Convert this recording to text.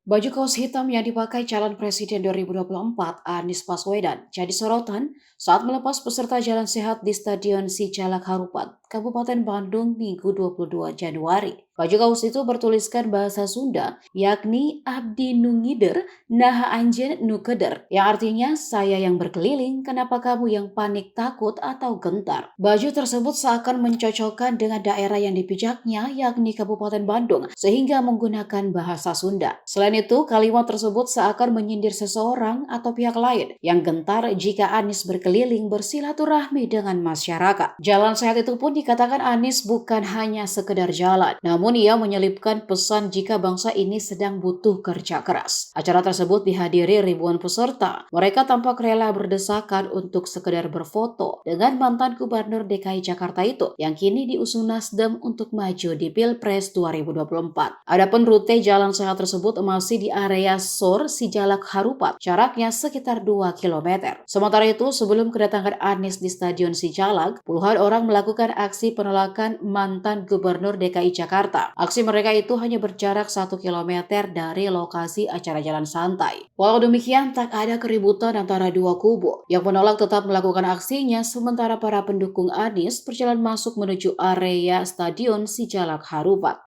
Baju kaos hitam yang dipakai calon presiden 2024 Anies Baswedan jadi sorotan saat melepas peserta jalan sehat di Stadion Sijalak Harupat, Kabupaten Bandung Minggu 22 Januari. Baju kaos itu bertuliskan bahasa Sunda, yakni Abdi Nungider Naha Anjen Nukeder, yang artinya saya yang berkeliling, kenapa kamu yang panik takut atau gentar. Baju tersebut seakan mencocokkan dengan daerah yang dipijaknya, yakni Kabupaten Bandung, sehingga menggunakan bahasa Sunda. Selain itu, kalimat tersebut seakan menyindir seseorang atau pihak lain yang gentar jika Anies berkeliling bersilaturahmi dengan masyarakat. Jalan sehat itu pun dikatakan Anies bukan hanya sekedar jalan, namun ia menyelipkan pesan jika bangsa ini sedang butuh kerja keras. Acara tersebut dihadiri ribuan peserta. Mereka tampak rela berdesakan untuk sekedar berfoto dengan mantan Gubernur DKI Jakarta itu yang kini diusung Nasdem untuk maju di Pilpres 2024. Adapun rute jalan sehat tersebut masih di area SOR Sijalak Harupat, jaraknya sekitar 2 km. Sementara itu, sebelum kedatangan Anies di Stadion Sijalak, puluhan orang melakukan aksi penolakan mantan Gubernur DKI Jakarta. Aksi mereka itu hanya berjarak 1 km dari lokasi acara jalan santai. Walau demikian, tak ada keributan antara dua kubu. Yang menolak tetap melakukan aksinya, sementara para pendukung Anies berjalan masuk menuju area Stadion Sijalak Harupat.